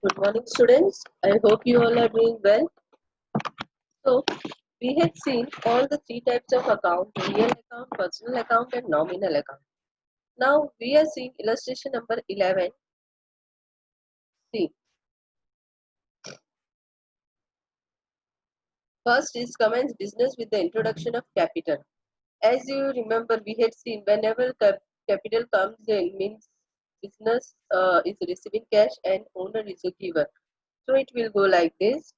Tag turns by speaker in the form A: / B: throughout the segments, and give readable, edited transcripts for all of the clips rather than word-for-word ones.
A: Good morning, students. I hope you all are doing well. So, we had seen all the three types of account: real account, personal account, and nominal account. Now, we are seeing illustration number 11. See, first is commence business with the introduction of capital. As you remember, we had seen whenever capital comes in, means business is receiving cash and owner is a giver. So, it will go like this.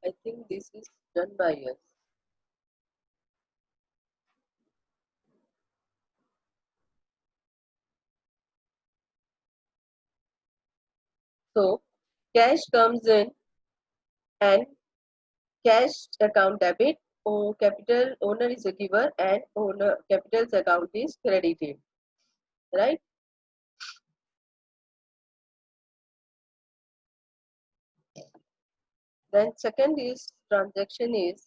A: I think this is done by us. So, cash comes in and cash account debit, or capital owner is a giver and owner capital's account is credited, right? Then second is transaction is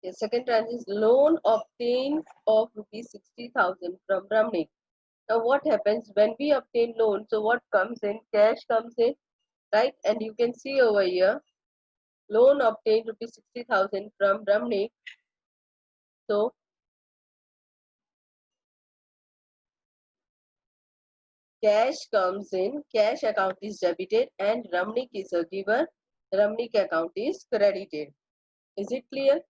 A: the second transaction is loan obtained of rupees 60,000 from Ramnik. Now what happens when we obtain loan? So what comes in? Cash comes in, right? And you can see over here, loan obtained rupees 60,000 from Ramnik. So cash comes in, cash account is debited and Ramnik is a giver. Ramnik account is credited. Is it clear?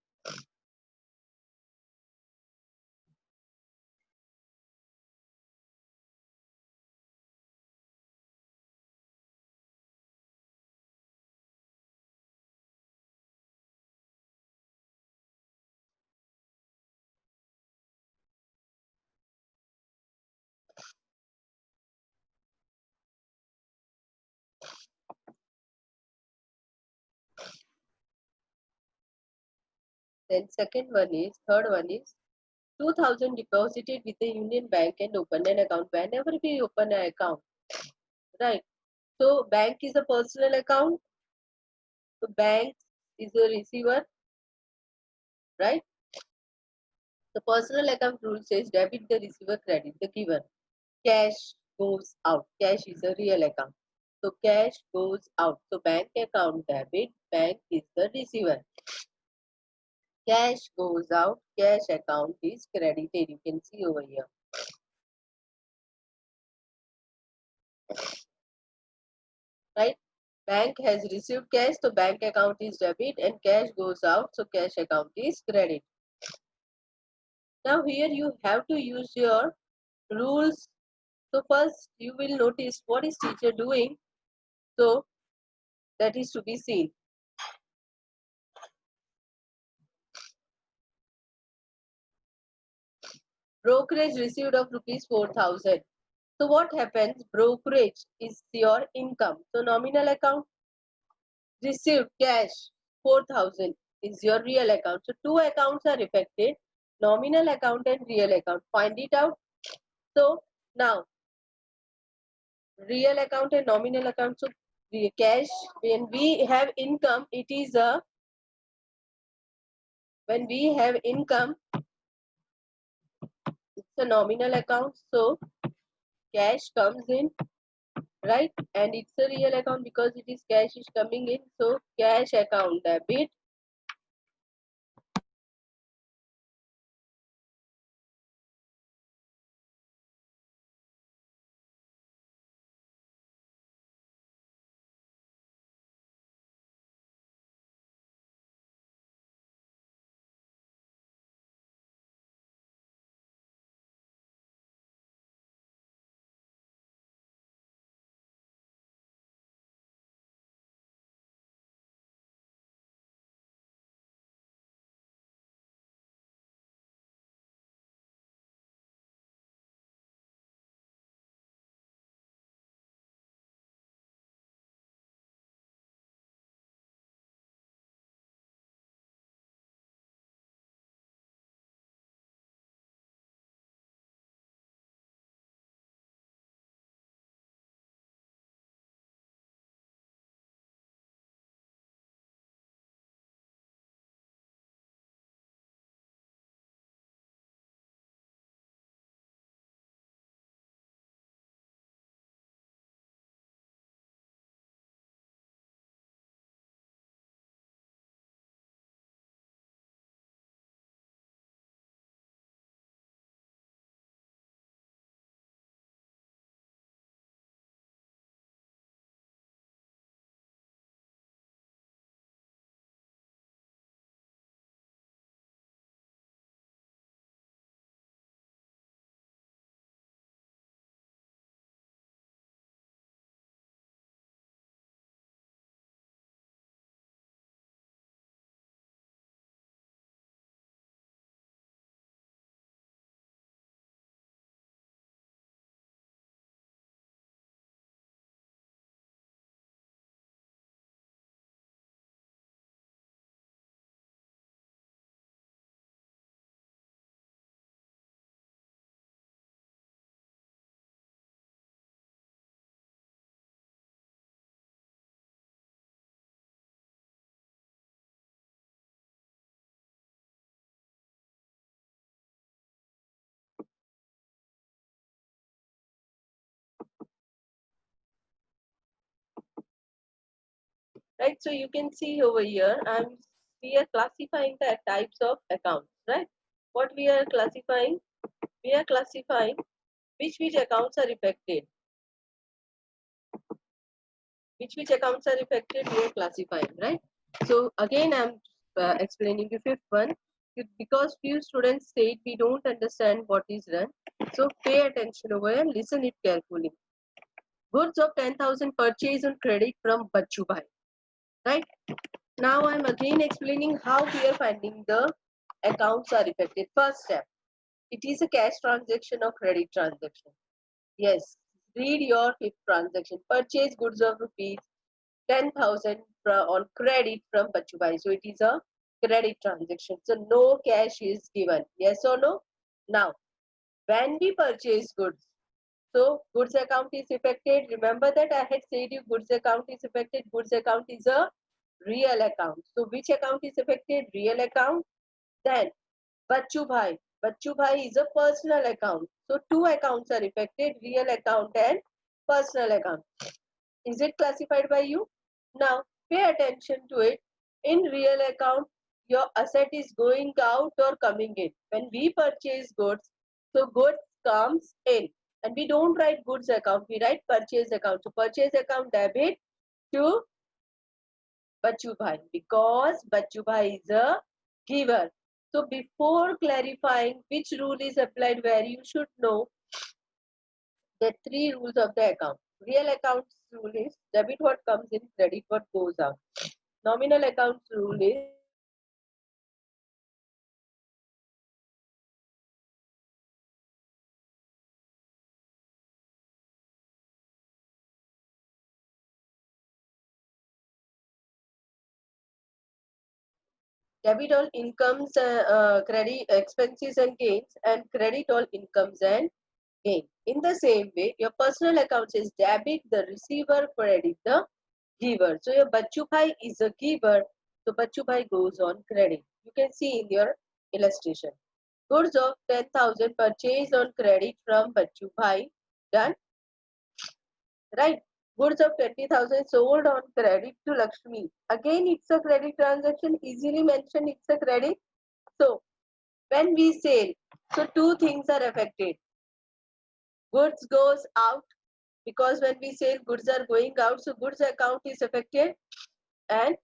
A: Then third one is 2,000 deposited with the Union Bank and open an account. Whenever we open an account, right? So bank is a personal account. So bank is a receiver, right? The personal account rule says debit the receiver, credit the giver. Cash goes out. Cash is a real account. So cash goes out. So bank account debit, bank is the receiver. Cash goes out, cash account is credited. You can see over here. Right? Bank has received cash, so bank account is debit and cash goes out, so cash account is credit. Now here you have to use your rules. So first you will notice what is teacher doing. So that is to be seen. Brokerage received of rupees 4,000. So what happens? Brokerage is your income. So nominal account received cash 4,000 is your real account. So two accounts are affected, nominal account and real account. Find it out. So now real account and nominal account. So the cash, when we have income, it is a, when we have income, it's a nominal account. So cash comes in, right? And it's a real account because it is cash is coming in. So cash account debit, right? So you can see over here, we are classifying the types of accounts, right? What we are classifying? We are classifying which accounts are affected. Which accounts are affected? We are classifying, right? So again, I'm explaining the fifth one because few students say we don't understand what is done. So pay attention over here. Listen it carefully. Goods of 10,000 purchase on credit from Bachchu Bhai, right? Now I'm again explaining how we are finding the accounts are affected. First step, it is a cash transaction or credit transaction. Yes, read your fifth transaction. Purchase goods of rupees 10,000 on credit from Bachchu Bhai. So it is a credit transaction. So no cash is given. Yes or no? Now, when we purchase goods, so goods account is affected. Remember that I had said you goods account is affected. Goods account is a real account. So which account is affected? Real account. Then Bachchu Bhai. Bachchu Bhai is a personal account. So two accounts are affected, real account and personal account. Is it classified by you? Now pay attention to it. In real account, your asset is going out or coming in. When we purchase goods, so goods comes in. And we don't write goods account, we write purchase account. So purchase account debit to Bachchu Bhai because Bachchu Bhai is a giver. So before clarifying which rule is applied where, you should know the three rules of the account. Real accounts rule is debit what comes in, credit what goes out. Nominal accounts rule is debit all incomes, credit expenses and gains, and credit all incomes and gain. In the same way, your personal accounts is debit the receiver, credit the giver. So your Bachchu Bhai is a giver, so Bachchu Bhai goes on credit. You can see in your illustration. Goods of 10,000 purchased on credit from Bachchu Bhai. Done, right? Goods of 20,000 sold on credit to Lakshmi. Again, it's a credit transaction. Easily mentioned, it's a credit. So when we sell, so two things are affected. Goods goes out because when we sell, goods are going out. So goods account is affected, and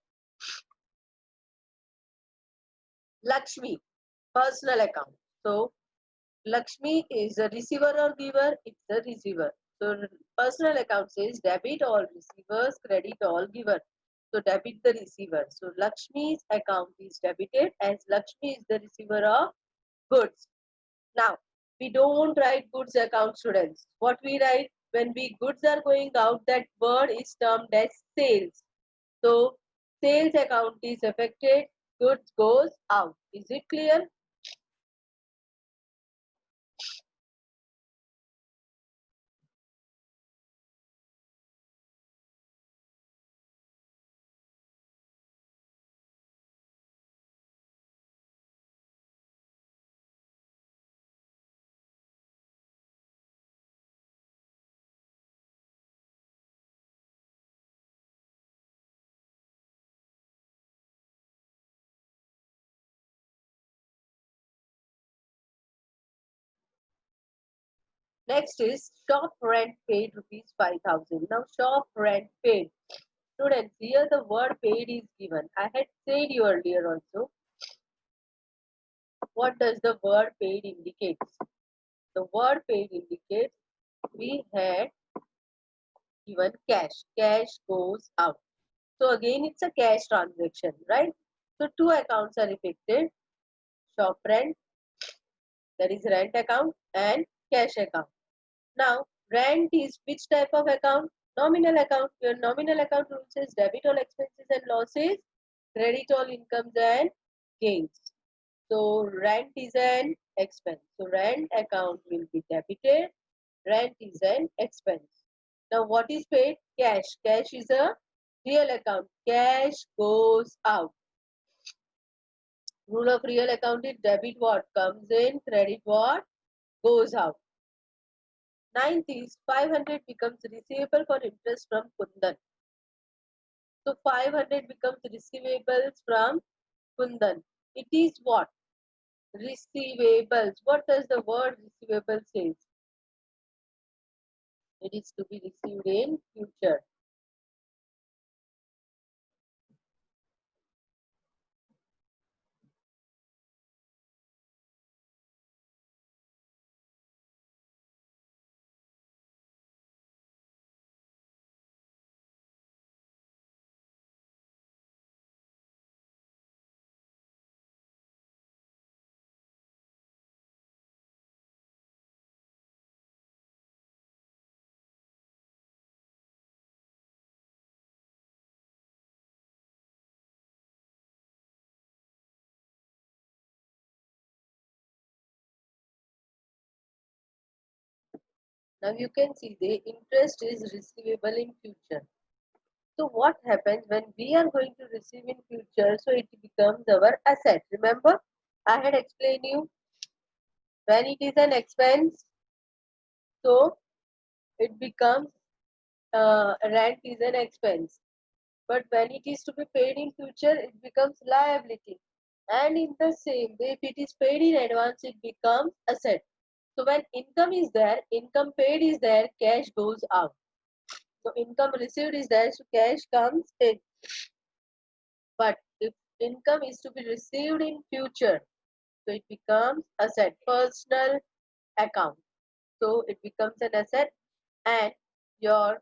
A: Lakshmi personal account. So Lakshmi is a receiver or giver? It's a receiver. So personal account says debit all receivers, credit all giver. So debit the receiver. So Lakshmi's account is debited as Lakshmi is the receiver of goods. Now we don't write goods account, students. What we write when we goods are going out, that word is termed as sales. So sales account is affected, goods goes out. Is it clear? Next is shop rent paid rupees 5,000. Now shop rent paid. Students, here the word paid is given. I had said you earlier also. What does the word paid indicates? The word paid indicates we had given cash. Cash goes out. So again it's a cash transaction, right? So two accounts are affected. Shop rent, that is rent account, and cash account. Now, rent is which type of account? Nominal account. Your nominal account rule says debit all expenses and losses, credit all incomes and gains. So, rent is an expense. So, rent account will be debited. Rent is an expense. Now, what is paid? Cash. Cash is a real account. Cash goes out. Rule of real account is debit what comes in, credit what goes out. Ninth is 500 becomes receivable for interest from Kundan. So 500 becomes receivables from Kundan. It is what? Receivables. What does the word receivable says? It is to be received in future. Now you can see the interest is receivable in future. So what happens when we are going to receive in future? So it becomes our asset. Remember, I had explained you when it is an expense, so it becomes rent is an expense. But when it is to be paid in future, it becomes liability. And in the same way, if it is paid in advance, it becomes asset. So when income is there, income paid is there, cash goes out. So income received is there, so cash comes in. But if income is to be received in future, so it becomes asset, personal account. So it becomes an asset, and your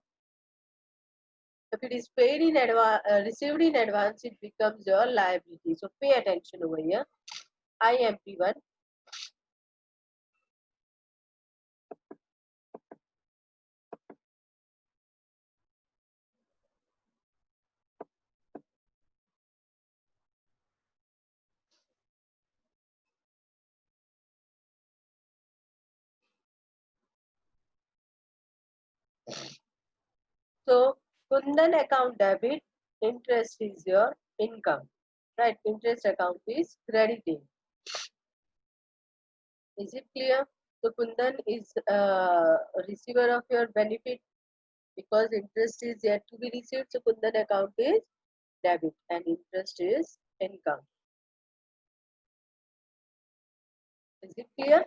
A: if it is paid in advance, received in advance, it becomes your liability. So pay attention over here. IMP1. So Kundan account debit, interest is your income, right? Interest account is crediting. Is it clear? So Kundan is a receiver of your benefit because interest is yet to be received. So Kundan account is debit and interest is income. Is it clear?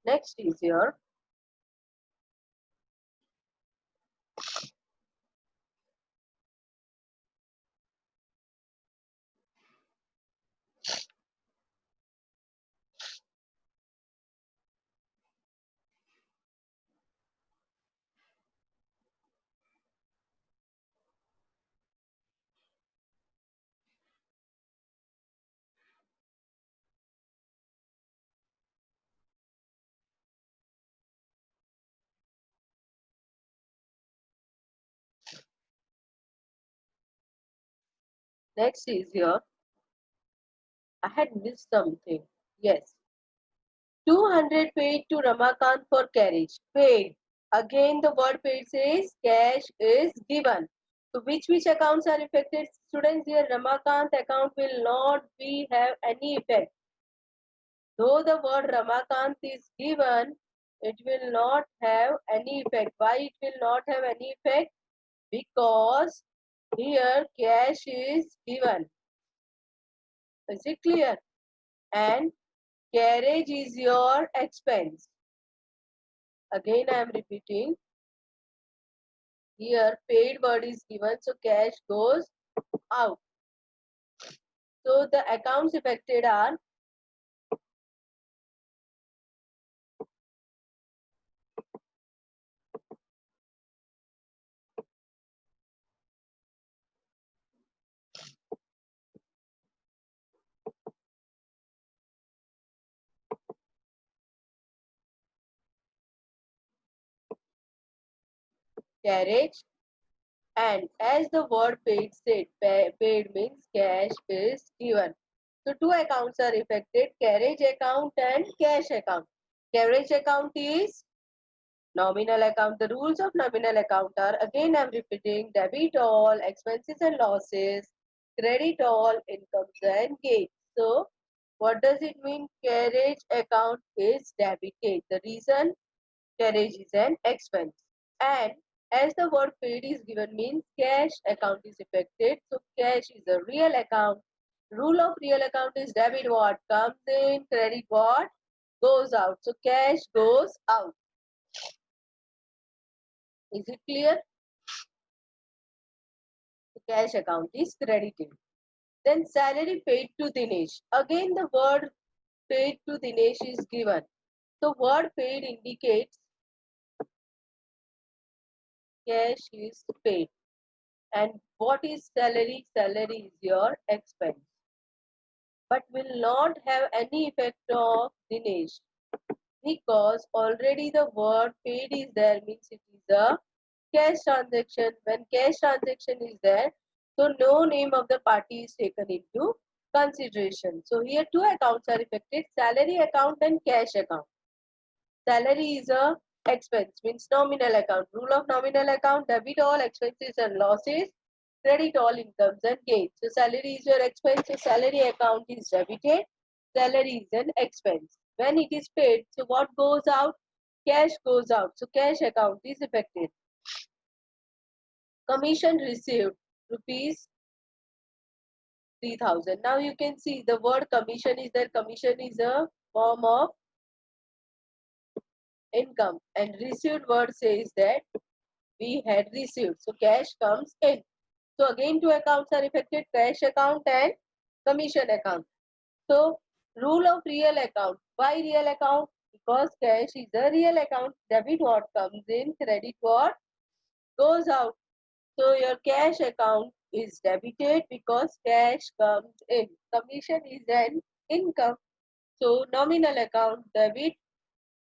A: Next is your next is your I had missed something. Yes. 200 paid to Ramakant for carriage. Paid. Again the word paid says cash is given. So which accounts are affected? Students here Ramakant account will not be have any effect. Though the word Ramakant is given, it will not have any effect. Why it will not have any effect? Because here cash is given. Is it clear? And carriage is your expense. Again I am repeating. Here paid word is given, so cash goes out. So the accounts affected are carriage, and as the word paid said, paid means cash is given. So two accounts are affected, carriage account and cash account. Carriage account is nominal account. The rules of nominal account are, again I am repeating, debit all expenses and losses, credit all incomes and gains. So what does it mean? Carriage account is debited. The reason, carriage is an expense. And as the word paid is given means cash account is affected. So cash is a real account. Rule of real account is debit what comes in, credit what goes out. So cash goes out. Is it clear? The cash account is credited. Then salary paid to Dinesh. Again the word paid to Dinesh is given. So word paid indicates cash is paid. And what is salary? Salary is your expense. But will not have any effect of Dinesh because already the word paid is there means it is a cash transaction. When cash transaction is there, so no name of the party is taken into consideration. So here two accounts are affected, salary account and cash account. Salary is a expense means nominal account. Rule of nominal account, debit all expenses and losses, credit all incomes and gains. So salary is your expense, so salary account is debited, salary is an expense. When it is paid, so what goes out? Cash goes out. So cash account is affected. Commission received rupees 3000. Now you can see the word commission is there. Commission is a form of income and received word says that we had received. So cash comes in. So again two accounts are affected, cash account and commission account. So rule of real account. Why real account? Because cash is a real account. Debit what comes in, credit what goes out. So your cash account is debited because cash comes in. Commission is an income. So nominal account debit.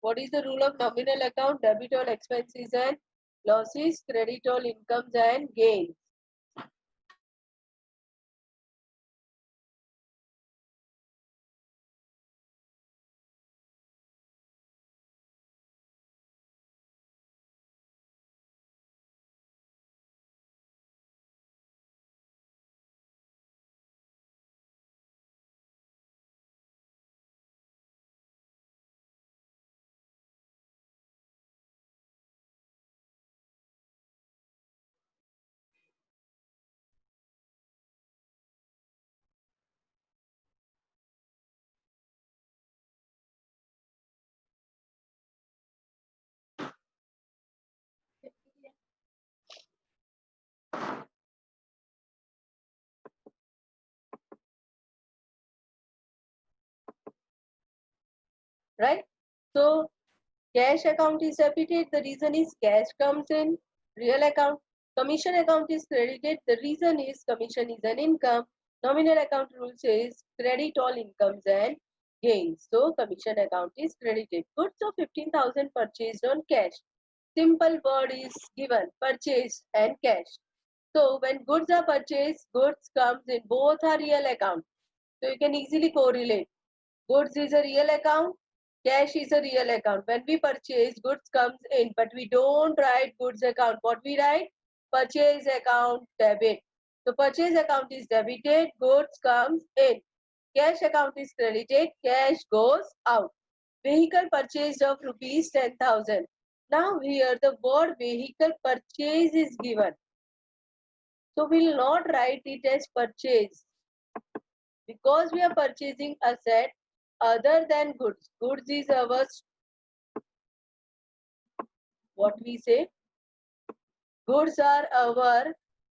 A: What is the rule of nominal account? Debit all expenses and losses, credit all incomes and gains. Right? So cash account is debited. The reason is cash comes in. Real account. Commission account is credited. The reason is commission is an income. Nominal account rule says credit all incomes and gains. So commission account is credited. Goods of 15,000 purchased on cash. Simple word is given, purchase and cash. So when goods are purchased, goods comes in, both are real account. So you can easily correlate. Goods is a real account, cash is a real account. When we purchase, goods comes in, but we don't write goods account. What we write? Purchase account debit. So purchase account is debited, goods comes in. Cash account is credited, cash goes out. Vehicle purchased of rupees 10,000. Now here the word vehicle purchase is given. So we'll not write it as purchase because we are purchasing asset other than goods. Goods is our, what we say, goods are our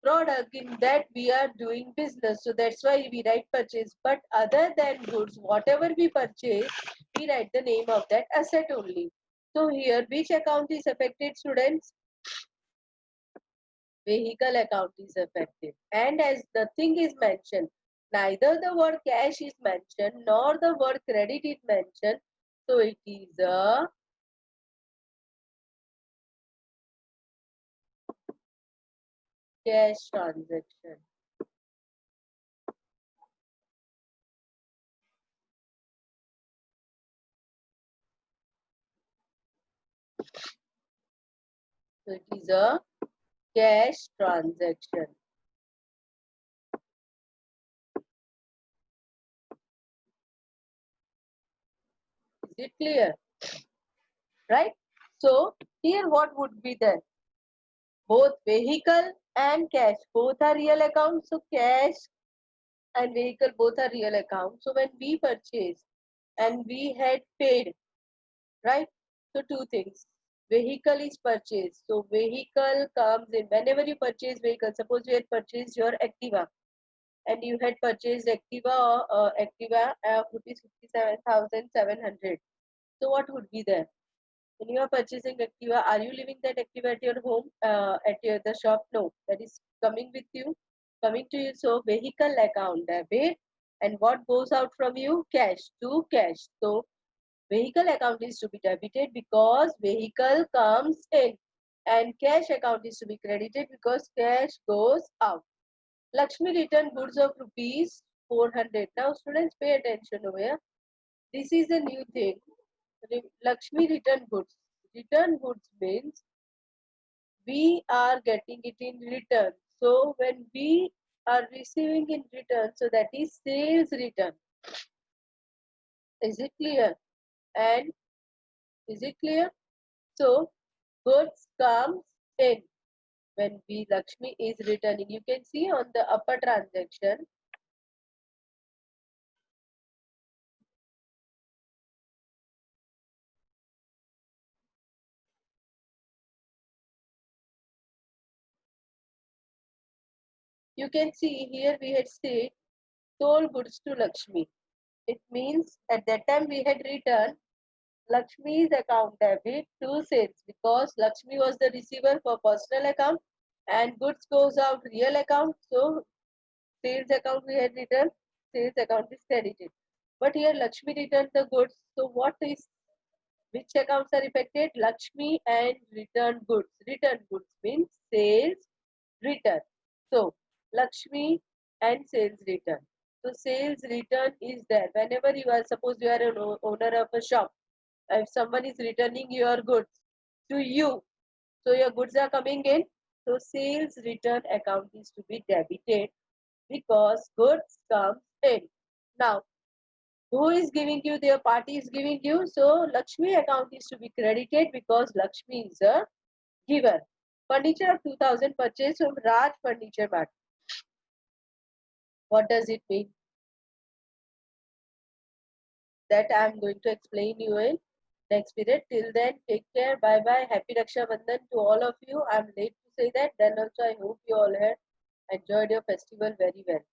A: product in that we are doing business. So that's why we write purchase. But other than goods, whatever we purchase, we write the name of that asset only. So here, which account is affected, students? Vehicle account is affected. And as the thing is mentioned, neither the word cash is mentioned nor the word credit is mentioned. So it is a cash transaction. So it is a cash transaction. Is it clear? Right? So here what would be there? both vehicle and cash, both are real accounts. So cash and vehicle both are real accounts. So when we purchased and we had paid, right? So two things. Vehicle is purchased. So vehicle comes in whenever you purchase vehicle. Suppose you had purchased your Activa and you had purchased Activa rupees 57,700. So what would be there? When you are purchasing Activa, are you leaving that Activa at your home, at your the shop? No, that is coming with you, coming to you. So vehicle account debit, and what goes out from you? Cash to cash. So vehicle account is to be debited because vehicle comes in, and cash account is to be credited because cash goes out. Lakshmi returned goods of rupees 400. Now students pay attention over here. This is a new thing. Lakshmi return goods. Return goods means we are getting it in return. So when we are receiving in return, so that is sales return. Is it clear? And is it clear? So goods comes in when we Lakshmi is returning. You can see on the upper transaction. You can see here we had said sold goods to Lakshmi. It means at that time we had returned Lakshmi's account debit to sales because Lakshmi was the receiver for personal account and goods goes out real account. So sales account we had returned, sales account is credited. But here Lakshmi returned the goods. So what is which accounts are affected? Lakshmi and return goods. Return goods means sales return. So Lakshmi and sales return. So sales return is there. Whenever you are, suppose you are an owner of a shop, if someone is returning your goods to you, so your goods are coming in, so sales return account is to be debited because goods comes in. Now who is giving you? Their party is giving you, so Lakshmi account is to be credited because Lakshmi is a giver. Furniture of 2000 purchased from Raj Furniture Mart. What does it mean? That I am going to explain you in next period. Till then, take care. Bye bye. Happy Raksha Bandhan to all of you. I am late to say that. Then also, I hope you all had enjoyed your festival very well.